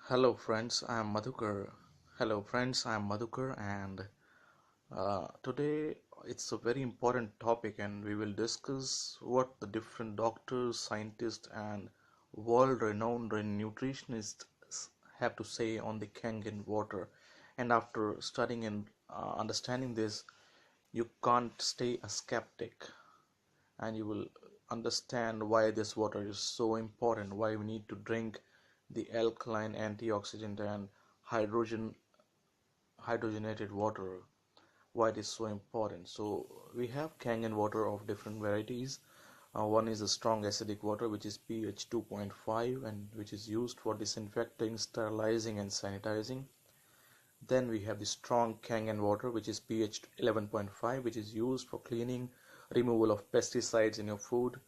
Hello friends, I am Madhukar. And today it's a very important topic, and we will discuss what the different doctors, scientists, and world-renowned nutritionists have to say on the Kangen water. And after studying and understanding this, you can't stay a skeptic, and you will understand why this water is so important, why we need to drink the alkaline, antioxidant, and hydrogen hydrogenated water, why it is so important. So we have Kangen water of different varieties. One is a strong acidic water, which is pH 2.5, and which is used for disinfecting, sterilizing, and sanitizing. Then we have the strong Kangen water, which is pH 11.5, which is used for cleaning, removal of pesticides in your food.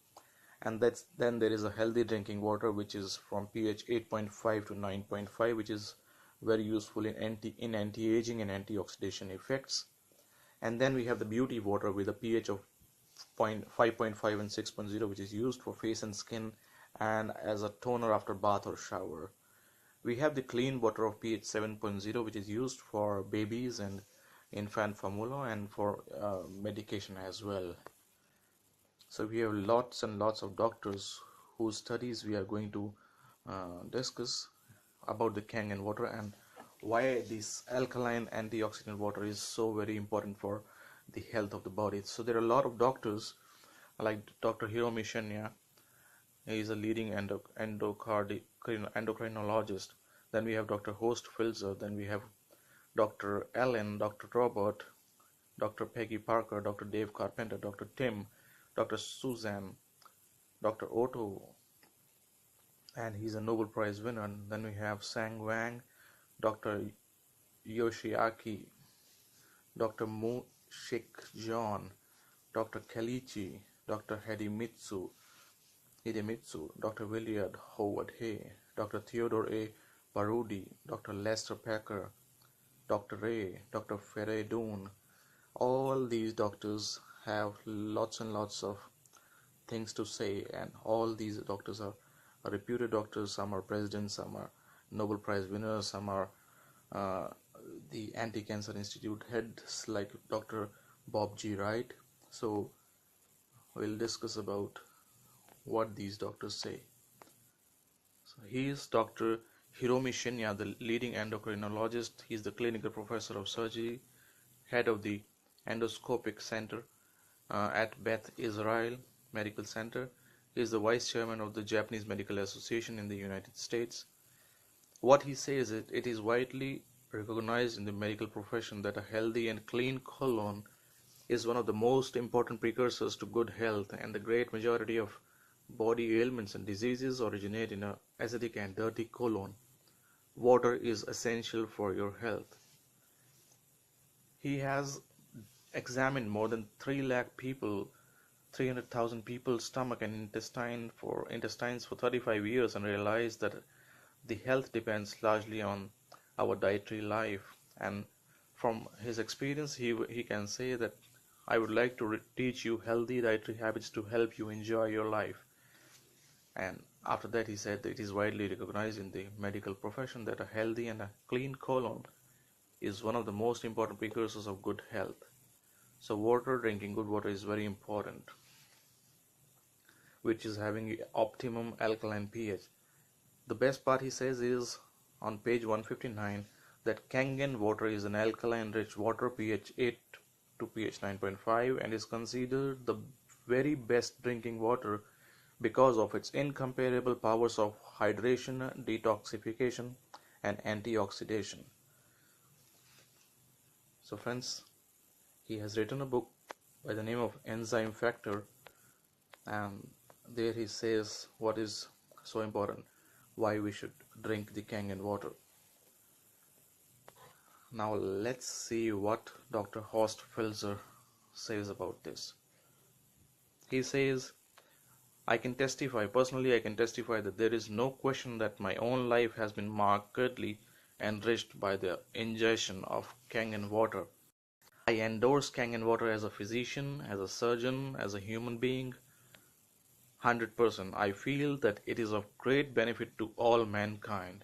And then there is a healthy drinking water, which is from pH 8.5 to 9.5, which is very useful in anti-aging and antioxidation effects. And then we have the beauty water with a pH of 5.5 and 6.0, which is used for face and skin and as a toner after bath or shower. We have the clean water of pH 7.0, which is used for babies and infant formula and for medication as well. So we have lots and lots of doctors whose studies we are going to discuss about the Kangen water and why this alkaline antioxidant water is so very important for the health of the body. So there are a lot of doctors like Dr. Hiromi Shenya. He is a leading endocrinologist. Then we have Dr. Horst Filzer. Then we have Dr. Allen, Dr. Robert, Dr. Peggy Parker, Dr. Dave Carpenter, Dr. Tim, Dr. Susan, Dr. Otto, and he's a Nobel Prize winner. And then we have Sang Wang, Dr. Yoshiaki, Dr. Mu Shik John, Dr. Kalichi, Dr. Hidemitsu, Dr. William Howard Hay, Dr. Theodore A. Baroody, Dr. Lester Packer, Dr. Ray, Dr. Feridun. All these doctors have lots and lots of things to say, and all these doctors are reputed doctors. Some are presidents, some are Nobel Prize winners, some are the Anti-Cancer Institute heads like Dr. Bob G. Wright. So we'll discuss about what these doctors say. So he is Dr. Hiromi Shinya, the leading endocrinologist. He is the clinical professor of surgery, head of the endoscopic center at Beth Israel Medical Center. He is the vice chairman of the Japanese Medical Association in the United States. What he says is it is widely recognized in the medical profession that a healthy and clean colon is one of the most important precursors to good health, and the great majority of body ailments and diseases originate in an acidic and dirty colon. Water is essential for your health. He has examined more than 300,000 people's stomach and intestines for 35 years and realized that the health depends largely on our dietary life. And from his experience, he can say that I would like to teach you healthy dietary habits to help you enjoy your life. And after that, he said that it is widely recognized in the medical profession that a healthy and a clean colon is one of the most important precursors of good health. So drinking good water is very important, which is having optimum alkaline pH. The best part, he says, is on page 159 that Kangen water is an alkaline rich water, pH 8 to pH 9.5, and is considered the very best drinking water because of its incomparable powers of hydration, detoxification, and antioxidation. So friends, he has written a book by the name of Enzyme Factor, and there he says what is so important, why we should drink the Kangen water. Now let's see what Dr. Horst Filzer says about this. He says, I can testify that there is no question that my own life has been markedly enriched by the ingestion of Kangen water. I endorse Kangen water as a physician, as a surgeon, as a human being. 100%. I feel that it is of great benefit to all mankind.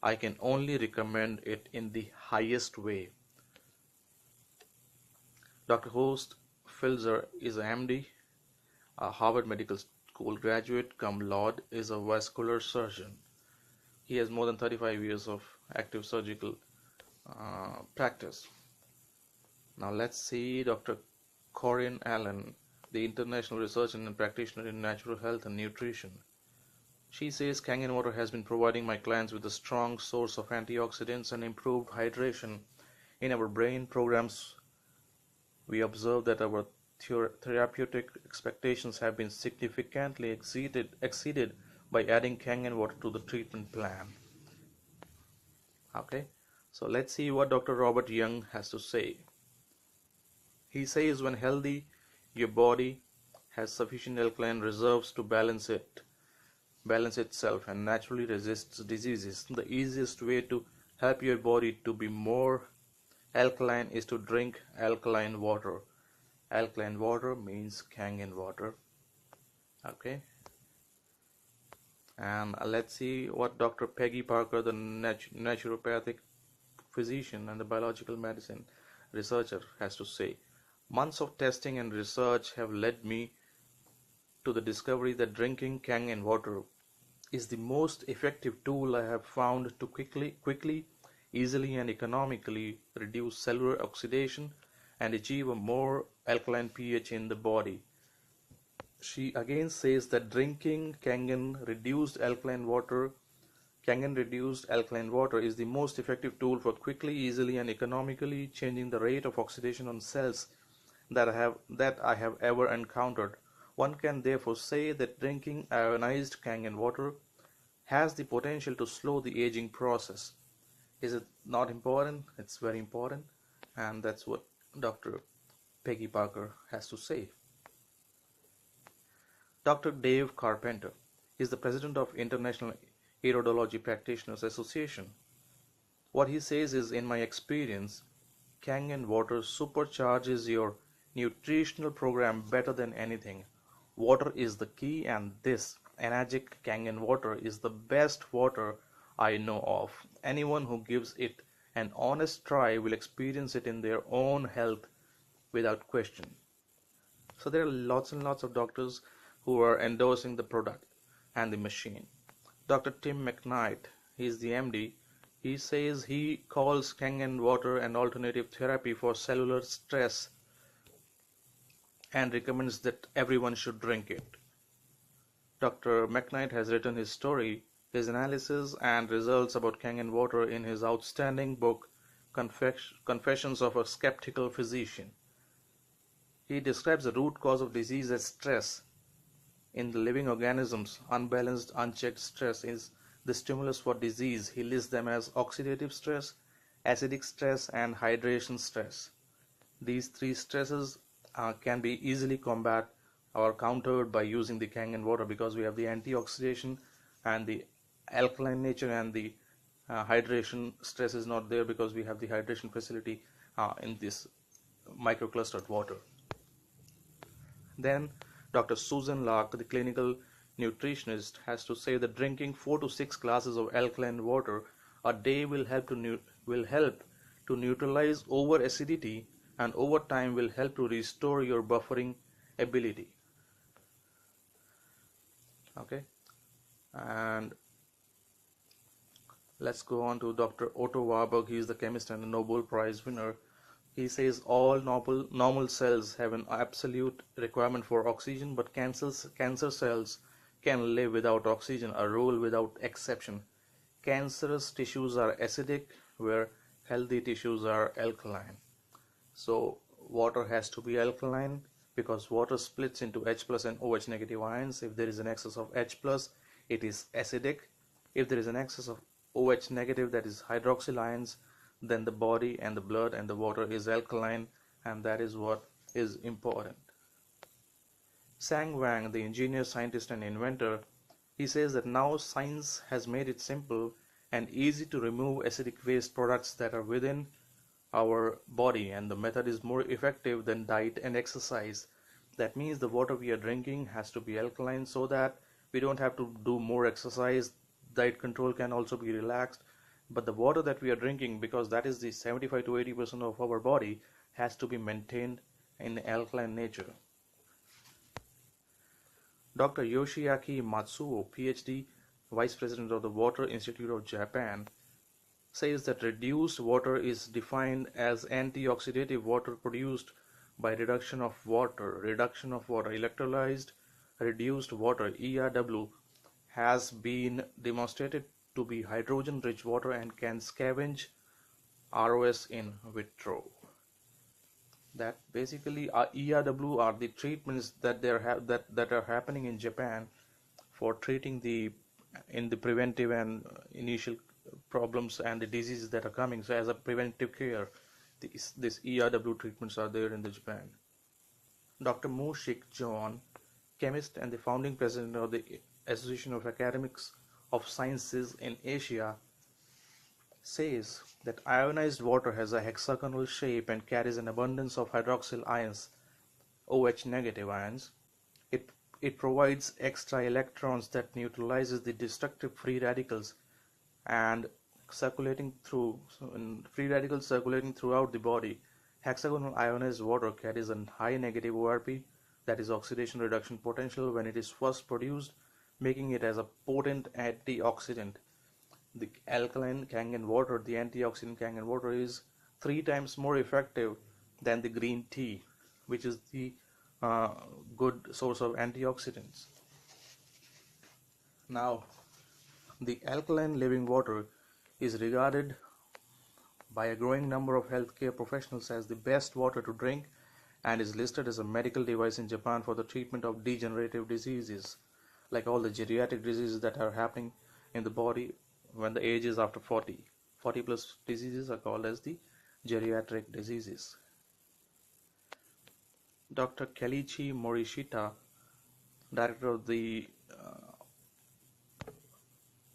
I can only recommend it in the highest way. Dr. Host Filzer is a MD, a Harvard Medical School graduate cum laude, is a vascular surgeon. He has more than 35 years of active surgical practice. Now let's see Dr. Corinne Allen, the international researcher and practitioner in natural health and nutrition. She says Kangen water has been providing my clients with a strong source of antioxidants and improved hydration. In our brain programs, we observe that our therapeutic expectations have been significantly exceeded by adding Kangen water to the treatment plan. Okay, so let's see what Dr. Robert Young has to say. He says when healthy, your body has sufficient alkaline reserves to balance itself and naturally resists diseases. The easiest way to help your body to be more alkaline is to drink alkaline water. Alkaline water means Kangen water. Okay. And let's see what Dr. Peggy Parker, the naturopathic physician and the biological medicine researcher, has to say. Months of testing and research have led me to the discovery that drinking Kangen water is the most effective tool I have found to quickly, easily and economically reduce cellular oxidation and achieve a more alkaline pH in the body. She again says that drinking Kangen reduced alkaline water is the most effective tool for quickly, easily and economically changing the rate of oxidation on cells that I have ever encountered. One can therefore say that drinking ionized Kangen water has the potential to slow the aging process. Is it not important? It's very important, and that's what Dr. Peggy Parker has to say. Dr. Dave Carpenter is the president of International Iridology Practitioners Association. What he says is, in my experience, Kangen water supercharges your nutritional program better than anything. Water is the key, and this Enagic Kangen water is the best water I know of. Anyone who gives it an honest try will experience it in their own health without question. So there are lots and lots of doctors who are endorsing the product and the machine. Dr. Tim McKnight, he is the MD. He says he calls Kangen water an alternative therapy for cellular stress and recommends that everyone should drink it. Dr. McKnight has written his story, his analysis and results about Kangen water in his outstanding book, Confessions of a Skeptical Physician. He describes the root cause of disease as stress. In the living organisms, unbalanced, unchecked stress is the stimulus for disease. He lists them as oxidative stress, acidic stress, and hydration stress. These three stresses can be easily combated or countered by using the Kangen water, because we have the antioxidation and the alkaline nature, and the hydration stress is not there because we have the hydration facility in this microclustered water. Then Dr. Susan Locke, the clinical nutritionist, has to say that drinking 4 to 6 glasses of alkaline water a day will help to neutralize over acidity, and over time will help to restore your buffering ability. Okay, and let's go on to Dr. Otto Warburg. He is the chemist and a Nobel Prize winner. He says all normal cells have an absolute requirement for oxygen, but cancer cells can live without oxygen, a rule without exception. Cancerous tissues are acidic, where healthy tissues are alkaline. So water has to be alkaline because water splits into H plus and OH negative ions. If there is an excess of H plus, it is acidic. If there is an excess of OH negative, that is hydroxyl ions, then the body and the blood and the water is alkaline, and that is what is important. Sang Wang, the engineer, scientist and inventor, he says that now science has made it simple and easy to remove acidic waste products that are within our body, and the method is more effective than diet and exercise. That means the water we are drinking has to be alkaline so that we don't have to do more exercise. Diet control can also be relaxed, But the water that we are drinking, because that is the 75 to 80% of our body, has to be maintained in alkaline nature. Dr. Yoshiaki Matsuo, PhD, Vice President of the Water Institute of Japan, says that reduced water is defined as antioxidative water produced by reduction of water. Electrolysed reduced water, ERW, has been demonstrated to be hydrogen-rich water and can scavenge ROS in vitro. That basically ERW are the treatments that are happening in Japan for treating the preventive and initial problems and the diseases that are coming. So as a preventive care, this ERW treatments are there in the Japan. Dr. Mo Shik John, chemist and the founding president of the Association of Academics of Sciences in Asia, says that ionized water has a hexagonal shape and carries an abundance of hydroxyl ions, OH negative ions. It provides extra electrons that neutralizes the destructive free radicals and free radicals circulating throughout the body. Hexagonal ionized water carries a high negative ORP, that is oxidation reduction potential, when it is first produced, making it as a potent antioxidant. The alkaline Kangen water, the antioxidant Kangen water, is 3 times more effective than the green tea, which is the good source of antioxidants. Now, the alkaline living water is regarded by a growing number of healthcare professionals as the best water to drink and is listed as a medical device in Japan for the treatment of degenerative diseases, like all the geriatric diseases that are happening in the body when the age is after 40. 40 plus diseases are called as the geriatric diseases. Dr. Kelichi Morishita, director of the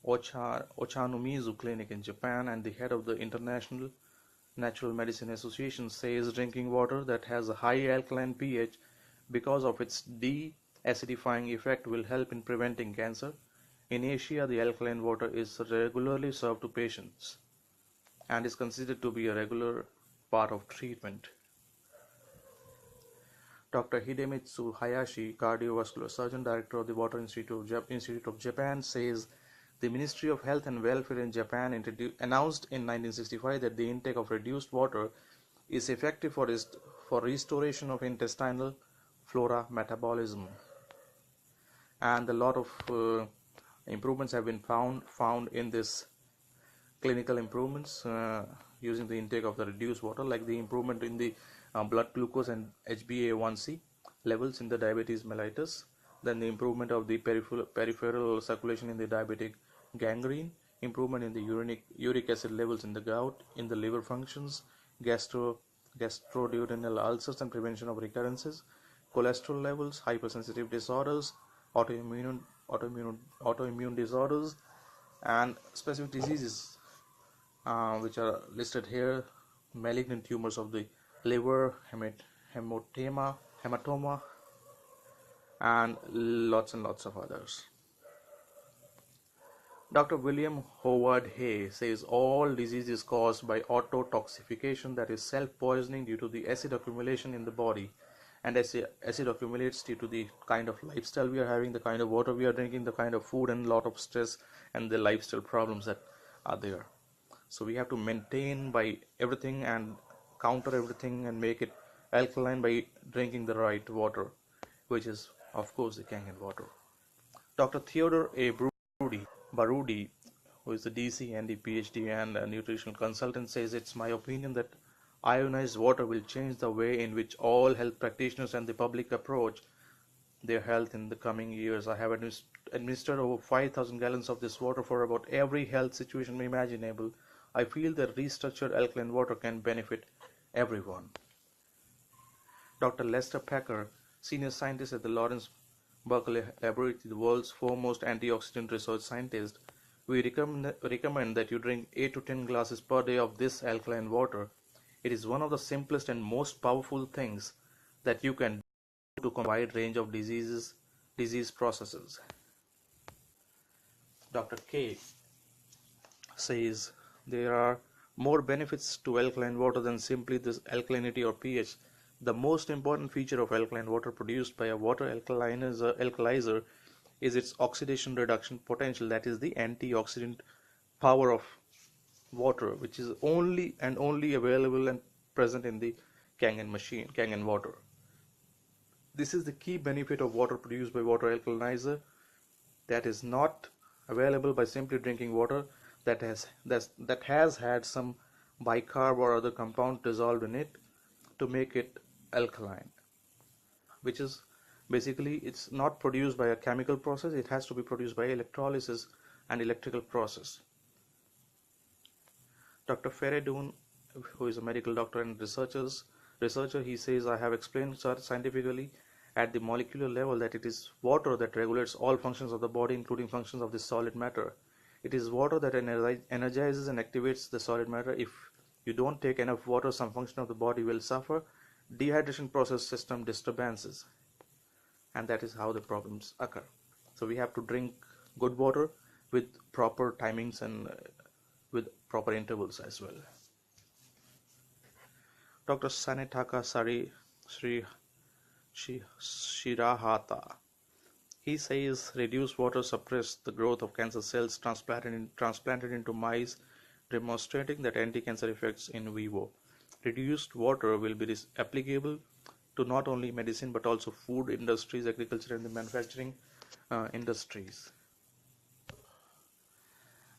Ochanomizu Clinic in Japan and the head of the International Natural Medicine Association, says drinking water that has a high alkaline pH because of its de-acidifying effect will help in preventing cancer. In Asia, the alkaline water is regularly served to patients and is considered to be a regular part of treatment. Dr. Hidemitsu Hayashi, cardiovascular surgeon, director of the Water Institute of Japan, says the Ministry of Health and Welfare in Japan announced in 1965 that the intake of reduced water is effective for restoration of intestinal flora metabolism, and a lot of improvements have been found in this clinical improvements using the intake of the reduced water, like the improvement in the blood glucose and HbA1c levels in the diabetes mellitus, then the improvement of the peripheral circulation in the diabetic gangrene, improvement in the uric acid levels in the gout, in the liver functions, gastroduodenal ulcers and prevention of recurrences, cholesterol levels, hypersensitive disorders, autoimmune disorders, and specific diseases which are listed here: malignant tumors of the liver, hematoma, and lots of others. Dr. William Howard Hay says all disease is caused by autotoxification, that is self-poisoning due to the acid accumulation in the body, and acid accumulates due to the kind of lifestyle we are having, the kind of water we are drinking, the kind of food, and a lot of stress and the lifestyle problems that are there. So we have to maintain by everything and counter everything and make it alkaline by drinking the right water, which is of course the Kangen water. Dr. Theodore A. Baroody, who is the DC and the PhD and a nutritional consultant, says it's my opinion that ionized water will change the way in which all health practitioners and the public approach their health in the coming years. I have administered over 5,000 gallons of this water for about every health situation imaginable. I feel that restructured alkaline water can benefit everyone. Dr. Lester Packer, senior scientist at the Lawrence Berkeley Laboratory, the world's foremost antioxidant research scientist, we recommend that you drink 8 to 10 glasses per day of this alkaline water. It is one of the simplest and most powerful things that you can do to combat a wide range of disease processes. Dr. K says There are more benefits to alkaline water than simply this alkalinity or pH. The most important feature of alkaline water produced by a water alkalizer is its oxidation reduction potential, that is the antioxidant power of water, which is only and only available and present in the Kangen water. This is the key benefit of water produced by water alkalinizer that is not available by simply drinking water that has had some bicarb or other compound dissolved in it to make it alkaline, which is basically it's not produced by a chemical process. It has to be produced by electrolysis and electrical process. Dr. Feroz, who is a medical doctor and researcher, he says, I have explained scientifically at the molecular level that it is water that regulates all functions of the body, including functions of the solid matter. It is water that energizes and activates the solid matter. If you don't take enough water, some function of the body will suffer dehydration process system disturbances, and that is how the problems occur. So we have to drink good water with proper timings and with proper intervals as well. Dr. Sanetaka Shirahata, he says reduced water suppress the growth of cancer cells transplanted into mice, demonstrating that anti-cancer effects in vivo. Reduced water will be applicable to not only medicine but also food industries, agriculture and the manufacturing industries.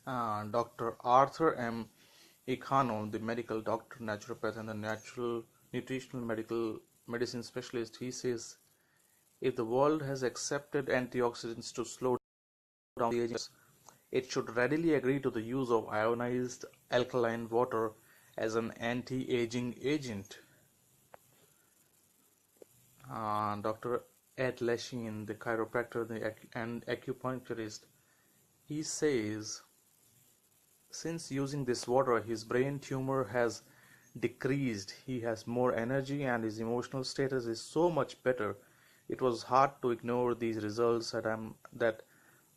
Dr. Arthur M. Ikano, the medical doctor, naturopath and the natural nutritional medicine specialist, he says if the world has accepted antioxidants to slow down the aging, it should readily agree to the use of ionized alkaline water as an anti-aging agent. Dr. Ed Lash, the chiropractor and acupuncturist, he says since using this water his brain tumor has decreased, he has more energy and his emotional status is so much better. It was hard to ignore these results and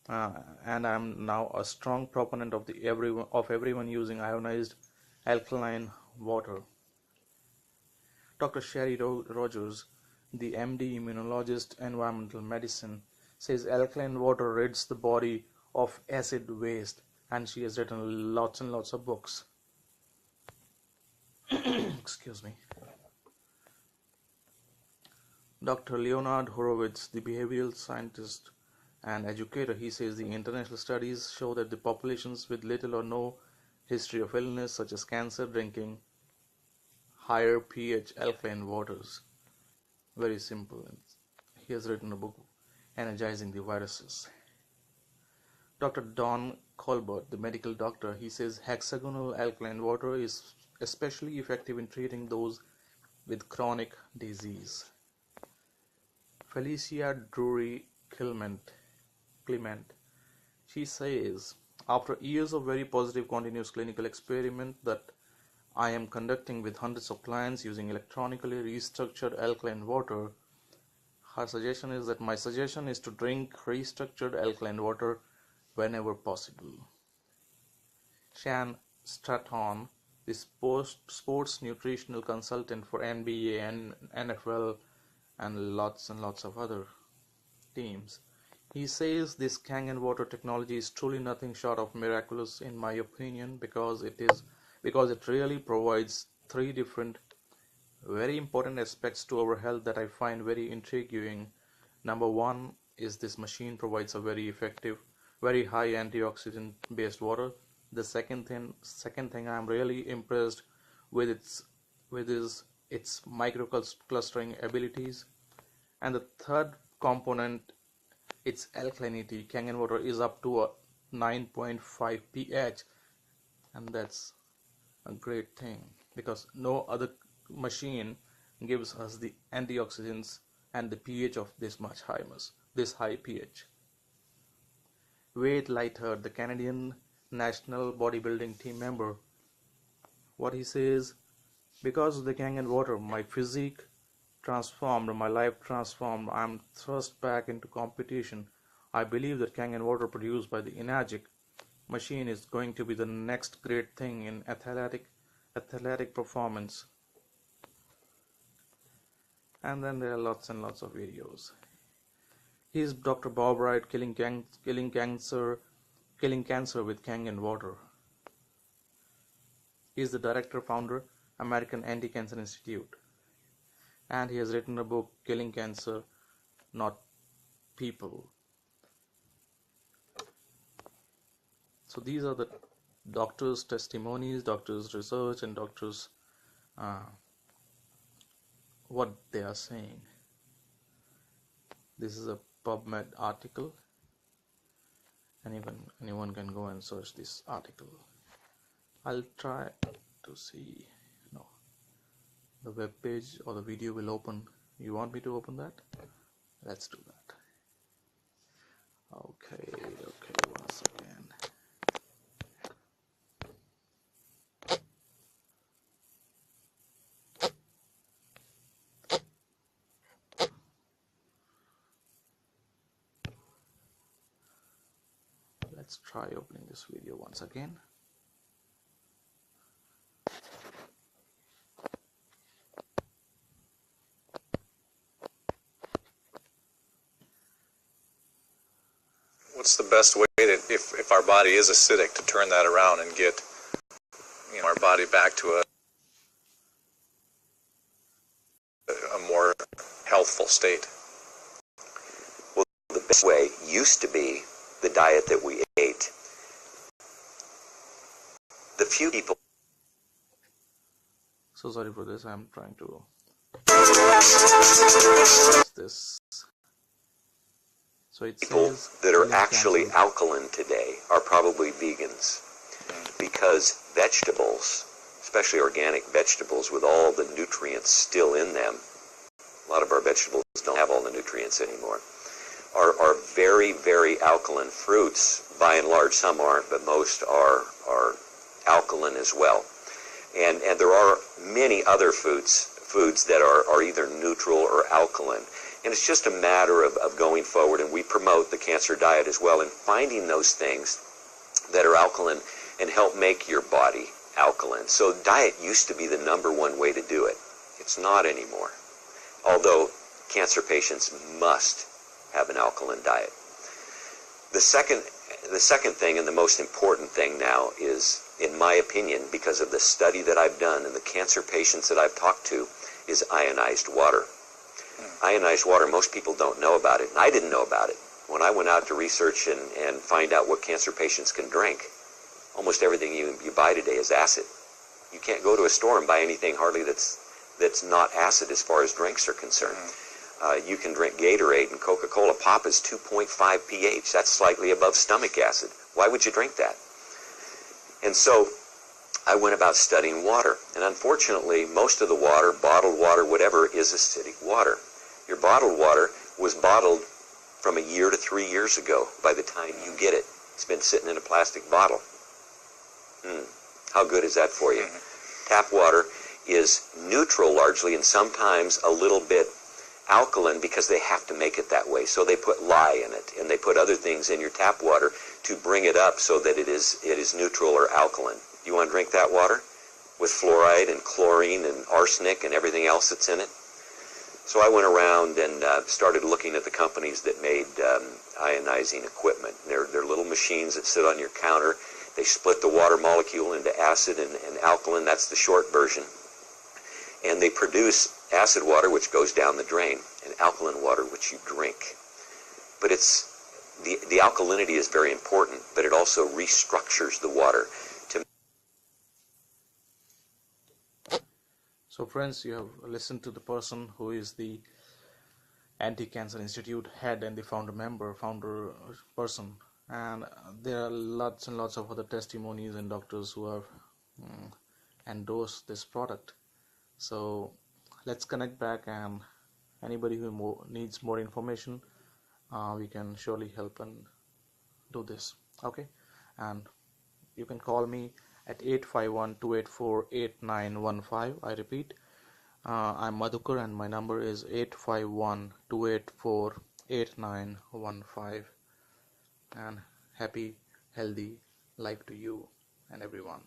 I'm now a strong proponent of everyone using ionized alkaline water. Dr. Sherry Rogers, the MD immunologist environmental medicine, says alkaline water rids the body of acid waste, and she has written lots and lots of books. Excuse me. Dr. Leonardo Roberts, the behavioral scientist and educator, he says the international studies show that the populations with little or no history of illness such as cancer drinking higher pH alkaline waters. Very simple. He has written a book, Energizing the Viruses. Dr. Don Colbert, the medical doctor, he says hexagonal alkaline water is especially effective in treating those with chronic disease. Felicia Drury Clement, she says, after years of very positive continuous clinical experiment that I am conducting with hundreds of clients using electronically restructured alkaline water, her suggestion is that my suggestion is to drink restructured alkaline water whenever possible. Shan Stratton, the sports nutritional consultant for NBA and NFL and lots of other teams, he says this Kangen water technology is truly nothing short of miraculous in my opinion because it really provides three different very important aspects to our health that I find very intriguing. Number one is this machine provides a very effective, very high antioxidant based water. The second thing I'm really impressed with is its microclustering abilities, and the third component, its alkalinity. Kangen water is up to a 9.5 pH, and that's a great thing because no other machine gives us the antioxidants and the pH of this high pH. Wade Lighthard, the Canadian national bodybuilding team member, what he says, because of the Kangen water my physique transformed, my life transformed, I'm thrust back into competition. I believe that Kangen water produced by the Enagic machine is going to be the next great thing in athletic performance. And then there are lots and lots of videos. Here's Dr. Bob Wright killing cancer with Kangen Water. He is the director, founder, American Anti-Cancer Institute, and he has written a book, Killing Cancer, Not People. So these are the doctors' testimonies, doctors' research, and doctors' what they are saying. This is a PubMed article, and anyone can go and search this article. I'll try to see. No, the web page or the video will open. You want me to open that? Let's do that. Okay, once again. Let's try opening this video once again. What's the best way that if our body is acidic to turn that around and get our body back to a more healthful state? Well, the best way used to be the diet that we ate. The few people... So sorry for this, I'm trying to... this. So it People says that are actually alkaline today are probably vegans, because vegetables, especially organic vegetables with all the nutrients still in them, a lot of our vegetables don't have all the nutrients anymore, are very, very alkaline. Fruits, by and large, some aren't, but most are alkaline as well. And there are many other foods that are either neutral or alkaline. And it's just a matter of going forward, and we promote the cancer diet as well, and finding those things that are alkaline and help make your body alkaline. So diet used to be the #1 way to do it. It's not anymore. Although cancer patients must have an alkaline diet. The second thing, and the most important thing now, is, in my opinion, because of the study that I've done and the cancer patients that I've talked to, is ionized water. Ionized water, most people don't know about it, and I didn't know about it. When I went out to research and find out what cancer patients can drink, almost everything you buy today is acid. You can't go to a store and buy anything hardly that's not acid as far as drinks are concerned. You can drink Gatorade and Coca-Cola. Pop is 2.5 pH. That's slightly above stomach acid. Why would you drink that? And so I went about studying water. And unfortunately, most of the water, bottled water, whatever, is acidic water. Your bottled water was bottled from 1 year to 3 years ago by the time you get it. It's been sitting in a plastic bottle. How good is that for you? Tap water is neutral largely, and sometimes a little bit alkaline, because they have to make it that way. So they put lye in it, and they put other things in your tap water to bring it up so that it is neutral or alkaline. You want to drink that water with fluoride and chlorine and arsenic and everything else that's in it? So I went around and started looking at the companies that made ionizing equipment. They're little machines that sit on your counter. They split the water molecule into acid and alkaline. That's the short version. And they produce acid water, which goes down the drain, and alkaline water, which you drink. But it's the alkalinity is very important, but it also restructures the water. So friends, you have listened to the person who is the Anti-Cancer Institute head and the founder person, and there are lots and lots of other testimonies and doctors who have endorsed this product. So let's connect back, and anybody who needs more information, we can surely help and do this. Okay, and you can call me at 851-284-8915. I repeat, I'm Madhukar, and my number is 851-284-8915. And happy, healthy Life to you and everyone.